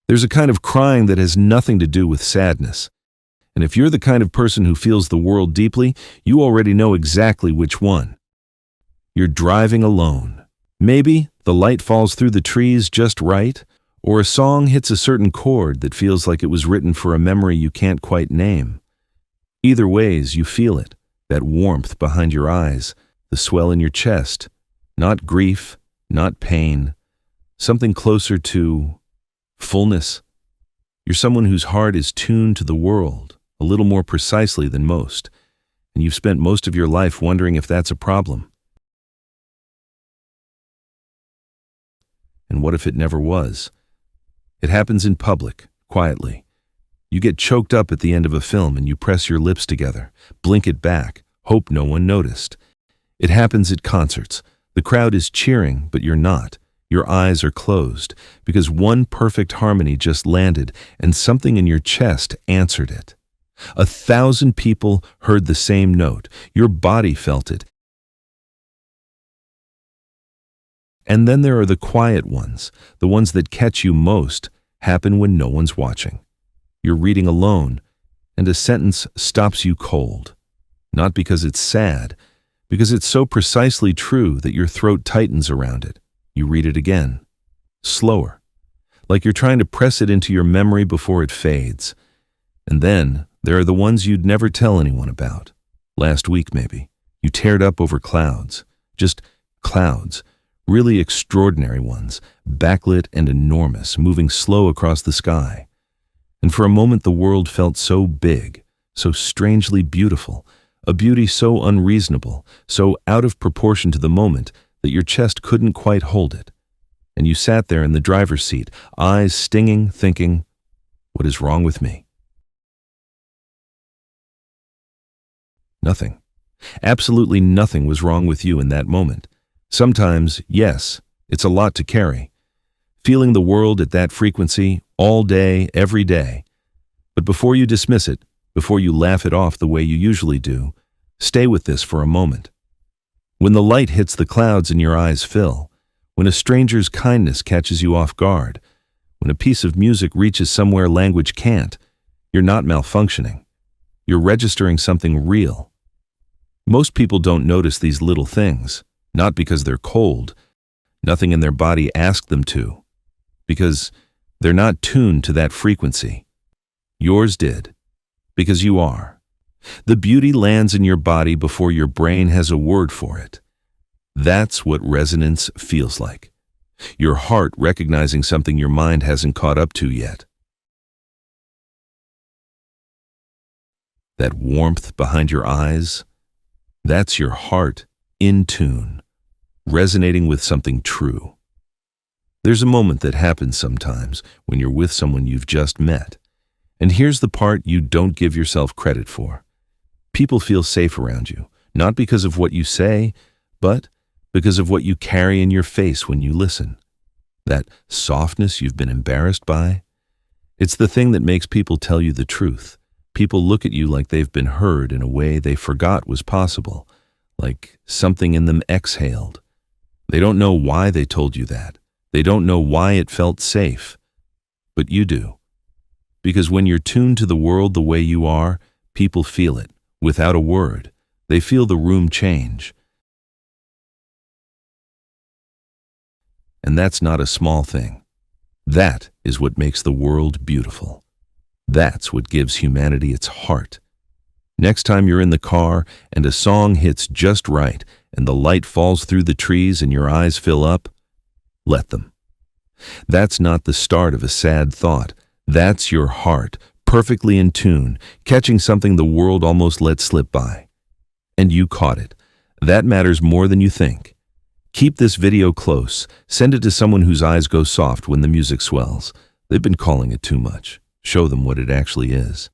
There's a kind of crying that has nothing to do with sadness. And if you're the kind of person who feels the world deeply, you already know exactly which one. You're driving alone. Maybe the light falls through the trees just right, or a song hits a certain chord that feels like it was written for a memory you can't quite name. Either ways, you feel it, that warmth behind your eyes, the swell in your chest. Not grief, not pain, something closer to fullness. You're someone whose heart is tuned to the world, a little more precisely than most, and you've spent most of your life wondering if that's a problem. And what if it never was? It happens in public, quietly. You get choked up at the end of a film and you press your lips together, blink it back, hope no one noticed. It happens at concerts. The crowd is cheering, but you're not. Your eyes are closed because one perfect harmony just landed and something in your chest answered it. 1,000 people heard the same note. Your body felt it. And then there are the quiet ones, the ones that catch you most, happen when no one's watching. You're reading alone, and a sentence stops you cold. Not because it's sad, because it's so precisely true that your throat tightens around it. You read it again, slower, like you're trying to press it into your memory before it fades. And then there are the ones you'd never tell anyone about. Last week, maybe, you teared up over clouds, just clouds, really extraordinary ones, backlit and enormous, moving slow across the sky. And for a moment the world felt so big, so strangely beautiful, a beauty so unreasonable, so out of proportion to the moment that your chest couldn't quite hold it. And you sat there in the driver's seat, eyes stinging, thinking, what is wrong with me? Nothing. Absolutely nothing was wrong with you in that moment. Sometimes, yes, it's a lot to carry. Feeling the world at that frequency, all day, every day. But before you dismiss it, before you laugh it off the way you usually do, stay with this for a moment. When the light hits the clouds and your eyes fill, when a stranger's kindness catches you off guard, when a piece of music reaches somewhere language can't, you're not malfunctioning. You're registering something real. Most people don't notice these little things, not because they're cold, nothing in their body asked them to, because they're not tuned to that frequency. Yours did, because you are. The beauty lands in your body before your brain has a word for it. That's what resonance feels like. Your heart recognizing something your mind hasn't caught up to yet. That warmth behind your eyes, that's your heart in tune, resonating with something true. There's a moment that happens sometimes when you're with someone you've just met. And here's the part you don't give yourself credit for. People feel safe around you, not because of what you say, but because of what you carry in your face when you listen. That softness you've been embarrassed by. It's the thing that makes people tell you the truth. People look at you like they've been heard in a way they forgot was possible, like something in them exhaled. They don't know why they told you that. They don't know why it felt safe. But you do. Because when you're tuned to the world the way you are, people feel it, without a word. They feel the room change. And that's not a small thing. That is what makes the world beautiful. That's what gives humanity its heart. Next time you're in the car and a song hits just right and the light falls through the trees and your eyes fill up, let them. That's not the start of a sad thought. That's your heart, perfectly in tune, catching something the world almost let slip by. And you caught it. That matters more than you think. Keep this video close. Send it to someone whose eyes go soft when the music swells. They've been calling it too much. Show them what it actually is.